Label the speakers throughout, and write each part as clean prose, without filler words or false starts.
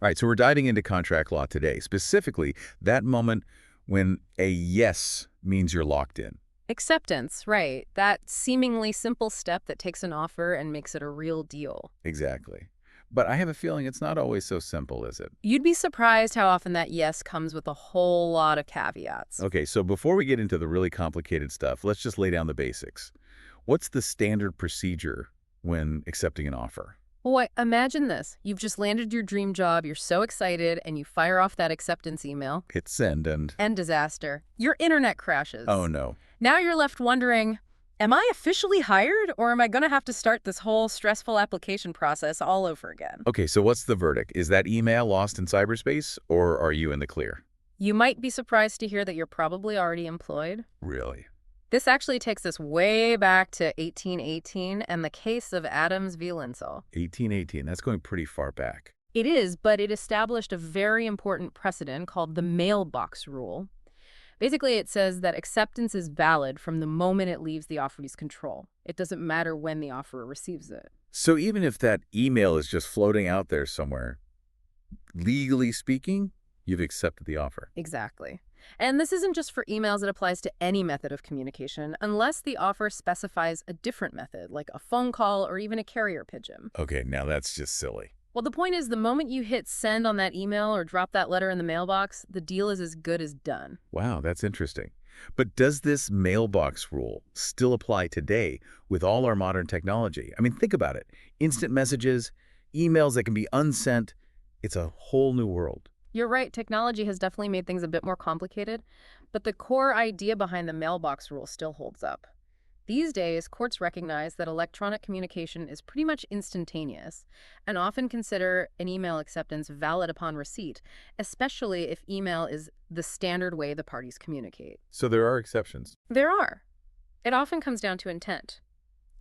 Speaker 1: All right, so we're diving into contract law today, specifically that moment when a yes means you're locked in.
Speaker 2: Acceptance, right. That seemingly simple step that takes an offer and makes it a real deal.
Speaker 1: Exactly. But I have a feeling it's not always so simple, is it?
Speaker 2: You'd be surprised how often that yes comes with a whole lot of caveats.
Speaker 1: Okay, so before we get into the really complicated stuff, let's just lay down the basics. What's the standard procedure when accepting an offer?
Speaker 2: Boy, imagine this. You've just landed your dream job, you're so excited, and you fire off that acceptance email.
Speaker 1: Hit send and,
Speaker 2: And disaster. Your internet crashes.
Speaker 1: oh no.
Speaker 2: Now you're left wondering, am I officially hired, or am I going to have to start this whole stressful application process all over again?
Speaker 1: Okay, so what's the verdict? Is that email lost in cyberspace, or are you in the clear?
Speaker 2: You might be surprised to hear that you're probably already employed.
Speaker 1: Really?
Speaker 2: This actually takes us way back to 1818 and the case of Adams v. Linsell.
Speaker 1: 1818, that's going pretty far back.
Speaker 2: It is, but it established a very important precedent called the mailbox rule. Basically, it says that acceptance is valid from the moment it leaves the offeree's control. It doesn't matter when the offerer receives it.
Speaker 1: So even if that email is just floating out there somewhere, legally speaking, you've accepted the offer.
Speaker 2: Exactly. And this isn't just for emails, it applies to any method of communication, unless the offer specifies a different method, like a phone call or even a carrier pigeon.
Speaker 1: Okay, now that's just silly.
Speaker 2: Well, the point is, the moment you hit send on that email or drop that letter in the mailbox, the deal is as good as done.
Speaker 1: Wow, that's interesting. But does this mailbox rule still apply today with all our modern technology? I mean, think about it. Instant messages, emails that can be unsent. It's a whole new world.
Speaker 2: You're right, technology has definitely made things a bit more complicated, but the core idea behind the mailbox rule still holds up. These days, courts recognize that electronic communication is pretty much instantaneous and often consider an email acceptance valid upon receipt, especially if email is the standard way the parties communicate.
Speaker 1: So there are exceptions.
Speaker 2: There are. It often comes down to intent.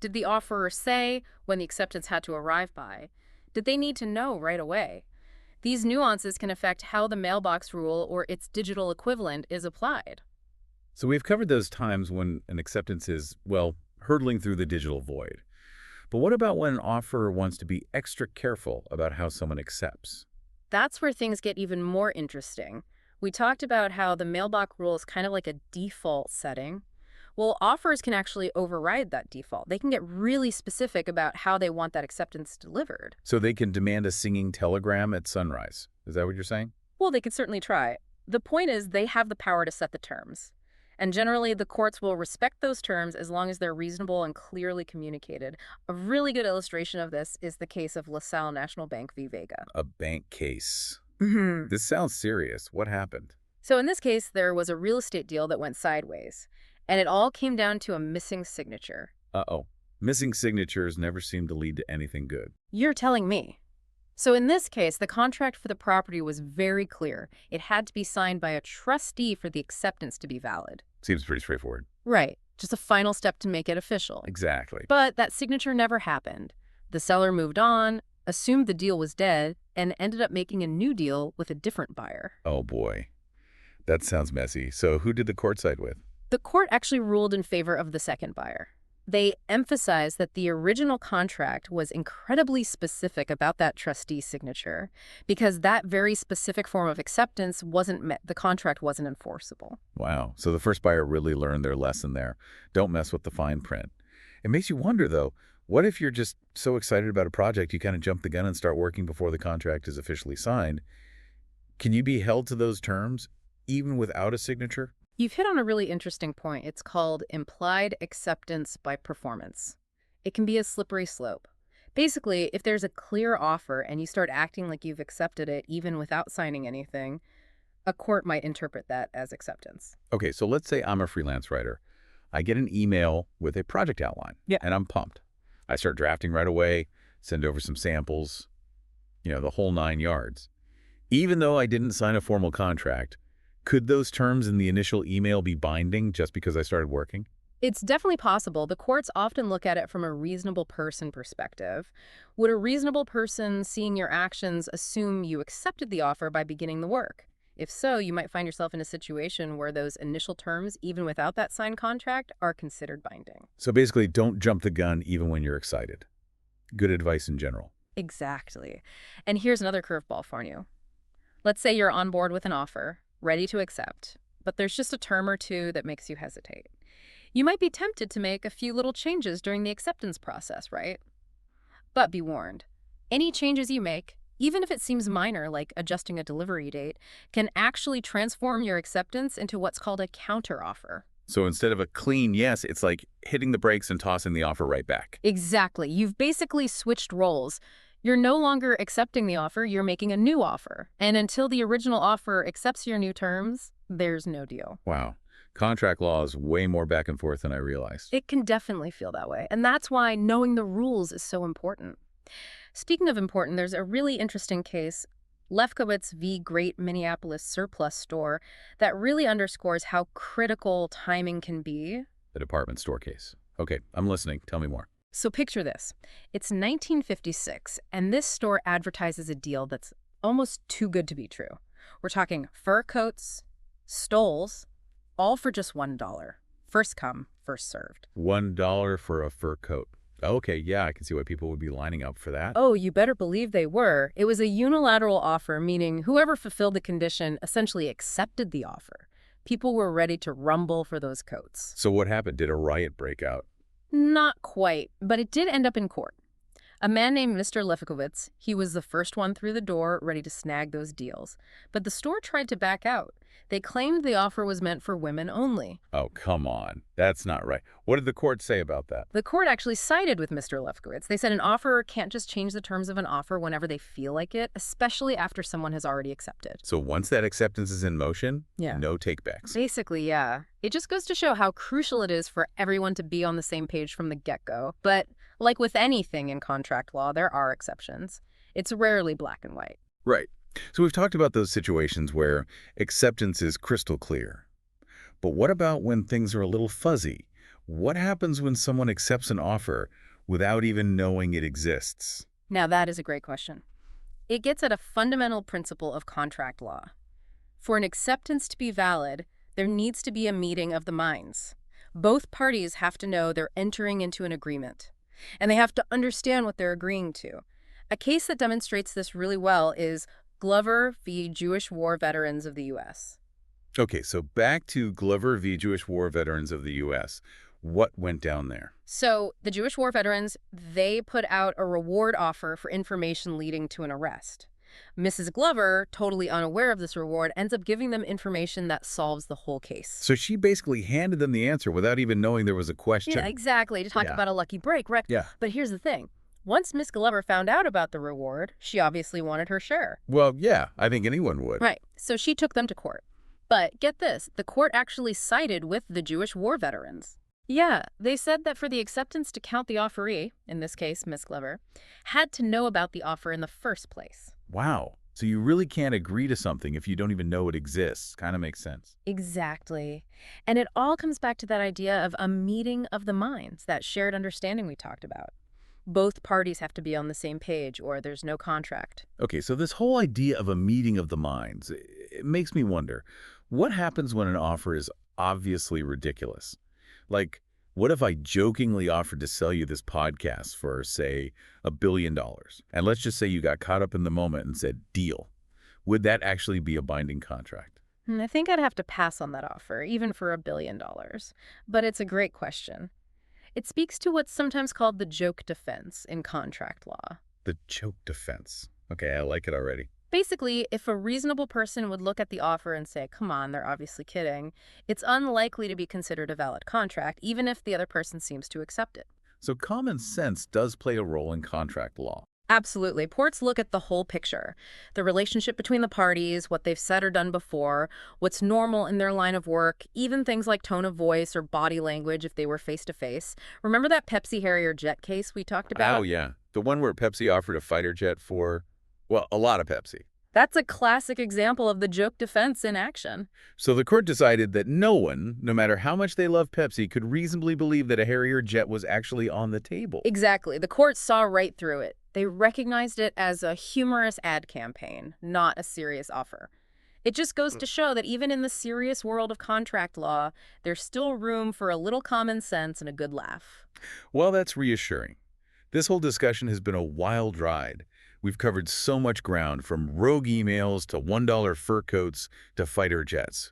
Speaker 2: Did the offerer say when the acceptance had to arrive by? Did they need to know right away? These nuances can affect how the mailbox rule or its digital equivalent is applied.
Speaker 1: So we've covered those times when an acceptance is, well, hurtling through the digital void. But what about when an offerer wants to be extra careful about how someone accepts?
Speaker 2: That's where things get even more interesting. We talked about how the mailbox rule is kind of like a default setting. Well, offers can actually override that default. They can get really specific about how they want that acceptance delivered.
Speaker 1: So they can demand a singing telegram at sunrise. Is that what you're saying?
Speaker 2: Well, they could certainly try. The point is they have the power to set the terms. And generally, the courts will respect those terms as long as they're reasonable and clearly communicated. A really good illustration of this is the case of LaSalle National Bank v. Vega.
Speaker 1: A bank case.
Speaker 2: Mhm.
Speaker 1: This sounds serious. What happened?
Speaker 2: So in this case, there was a real estate deal that went sideways, and it all came down to a missing signature.
Speaker 1: Uh-oh. Missing signatures never seem to lead to anything good.
Speaker 2: You're telling me. So in this case, the contract for the property was very clear. It had to be signed by a trustee for the acceptance to be valid.
Speaker 1: Seems pretty straightforward.
Speaker 2: Right. Just a final step to make it official.
Speaker 1: Exactly.
Speaker 2: But that signature never happened. The seller moved on, assumed the deal was dead, and ended up making a new deal with a different buyer.
Speaker 1: Oh, boy. That sounds messy. So who did the court side with?
Speaker 2: The court actually ruled in favor of the second buyer. They emphasized that the original contract was incredibly specific about that trustee's signature because that very specific form of acceptance wasn't met. The contract wasn't enforceable.
Speaker 1: Wow. So the first buyer really learned their lesson there. Don't mess with the fine print. It makes you wonder, though, what if you're just so excited about a project you kind of jump the gun and start working before the contract is officially signed? Can you be held to those terms even without a signature?
Speaker 2: You've hit on a really interesting point. It's called implied acceptance by performance. It can be a slippery slope. Basically, if there's a clear offer and you start acting like you've accepted it even without signing anything, a court might interpret that as acceptance.
Speaker 1: Okay, so let's say I'm a freelance writer. I get an email with a project outline, and I'm pumped. I start drafting right away, send over some samples, the whole 9 yards. Even though I didn't sign a formal contract, could those terms in the initial email be binding just because I started working?
Speaker 2: It's definitely possible. The courts often look at it from a reasonable person perspective. Would a reasonable person seeing your actions assume you accepted the offer by beginning the work? If so, you might find yourself in a situation where those initial terms, even without that signed contract, are considered binding.
Speaker 1: So basically, don't jump the gun even when you're excited. Good advice in general.
Speaker 2: Exactly. And here's another curveball for you. Let's say you're on board with an offer, ready to accept, but there's just a term or two that makes you hesitate. You might be tempted to make a few little changes during the acceptance process, right? But be warned, any changes you make, even if it seems minor, like adjusting a delivery date, can actually transform your acceptance into what's called a counteroffer.
Speaker 1: So instead of a clean yes, it's like hitting the brakes and tossing the offer right back.
Speaker 2: Exactly. You've basically switched roles. You're no longer accepting the offer, you're making a new offer. And until the original offer accepts your new terms, there's no deal.
Speaker 1: Wow. Contract law is way more back and forth than I realized.
Speaker 2: It can definitely feel that way. And that's why knowing the rules is so important. Speaking of important, there's a really interesting case, Lefkowitz v. Great Minneapolis Surplus Store, that really underscores how critical timing can be.
Speaker 1: The department store case. Okay, I'm listening. Tell me more.
Speaker 2: So picture this. It's 1956, and this store advertises a deal that's almost too good to be true. We're talking fur coats, stoles, all for just $1. First come, first served.
Speaker 1: $1 for a fur coat. Okay, yeah, I can see why people would be lining up for that.
Speaker 2: Oh, you better believe they were. It was a unilateral offer, meaning whoever fulfilled the condition essentially accepted the offer. People were ready to rumble for those coats.
Speaker 1: So what happened? Did a riot break out?
Speaker 2: Not quite, but it did end up in court. A man named Mr. Lefkowitz, he was the first one through the door, ready to snag those deals. But the store tried to back out. They claimed the offer was meant for women only.
Speaker 1: Oh, come on. That's not right. What did the court say about that?
Speaker 2: The court actually sided with Mr. Lefkowitz. They said an offeror can't just change the terms of an offer whenever they feel like it, especially after someone has already accepted.
Speaker 1: So once that acceptance is in motion,
Speaker 2: Yeah.
Speaker 1: no takebacks.
Speaker 2: Basically, yeah. It just goes to show how crucial it is for everyone to be on the same page from the get-go. But like with anything in contract law, there are exceptions. It's rarely black and white.
Speaker 1: Right. So we've talked about those situations where acceptance is crystal clear. But what about when things are a little fuzzy? What happens when someone accepts an offer without even knowing it exists?
Speaker 2: Now, that is a great question. It gets at a fundamental principle of contract law. For an acceptance to be valid, there needs to be a meeting of the minds. Both parties have to know they're entering into an agreement, and they have to understand what they're agreeing to. A case that demonstrates this really well is Glover v. Jewish War Veterans of the U.S.
Speaker 1: Okay, so back to Glover v. Jewish War Veterans of the U.S. What went down there?
Speaker 2: So the Jewish war veterans, they put out a reward offer for information leading to an arrest. Mrs. Glover, totally unaware of this reward, ends up giving them information that solves the whole case.
Speaker 1: So she basically handed them the answer without even knowing there was a question.
Speaker 2: Yeah, exactly. To talk about a lucky break, right?
Speaker 1: Yeah.
Speaker 2: But here's the thing. Once Miss Glover found out about the reward, she obviously wanted her share.
Speaker 1: Well, yeah, I think anyone would.
Speaker 2: Right. So she took them to court. But get this, the court actually sided with the Jewish war veterans. Yeah, they said that for the acceptance to count, the offeree, in this case, Miss Glover, had to know about the offer in the first place.
Speaker 1: Wow. So you really can't agree to something if you don't even know it exists. Kind of makes sense.
Speaker 2: Exactly. And it all comes back to that idea of a meeting of the minds, that shared understanding we talked about. Both parties have to be on the same page or there's no contract.
Speaker 1: Okay, so this whole idea of a meeting of the minds, it makes me wonder, what happens when an offer is obviously ridiculous? Like, what if I jokingly offered to sell you this podcast for, say, $1 billion? And let's just say you got caught up in the moment and said, deal. Would that actually be a binding contract?
Speaker 2: I think I'd have to pass on that offer, even for $1 billion. But it's a great question. It speaks to what's sometimes called the joke defense in contract law.
Speaker 1: The joke defense. Okay, I like it already.
Speaker 2: Basically, if a reasonable person would look at the offer and say, come on, they're obviously kidding, it's unlikely to be considered a valid contract, even if the other person seems to accept it.
Speaker 1: So common sense does play a role in contract law.
Speaker 2: Absolutely. Courts look at the whole picture. The relationship between the parties, what they've said or done before, what's normal in their line of work, even things like tone of voice or body language if they were face-to-face. Remember that Pepsi Harrier jet case we talked about?
Speaker 1: Oh, yeah. The one where Pepsi offered a fighter jet for, well, a lot of Pepsi.
Speaker 2: That's a classic example of the joke defense in action.
Speaker 1: So the court decided that no one, no matter how much they love Pepsi, could reasonably believe that a Harrier jet was actually on the table.
Speaker 2: Exactly. The court saw right through it. They recognized it as a humorous ad campaign, not a serious offer. It just goes to show that even in the serious world of contract law, there's still room for a little common sense and a good laugh.
Speaker 1: Well, that's reassuring. This whole discussion has been a wild ride. We've covered so much ground, from rogue emails to $1 fur coats to fighter jets.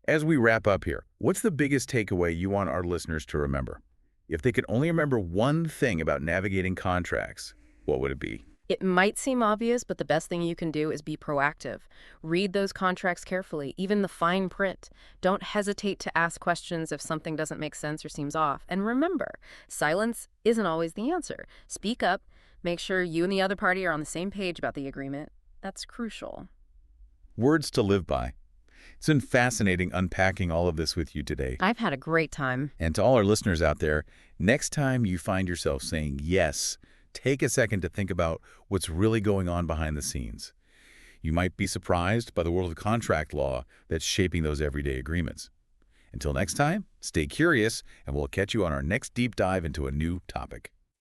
Speaker 1: As we wrap up here, what's the biggest takeaway you want our listeners to remember? If they could only remember one thing about navigating contracts, what would it be?
Speaker 2: It might seem obvious, but the best thing you can do is be proactive. Read those contracts carefully, even the fine print. Don't hesitate to ask questions if something doesn't make sense or seems off. And remember, silence isn't always the answer. Speak up. Make sure you and the other party are on the same page about the agreement. That's crucial.
Speaker 1: Words to live by. It's been fascinating unpacking all of this with you today.
Speaker 2: I've had a great time.
Speaker 1: And to all our listeners out there, next time you find yourself saying yes, take a second to think about what's really going on behind the scenes. You might be surprised by the world of contract law that's shaping those everyday agreements. Until next time, stay curious, and we'll catch you on our next deep dive into a new topic.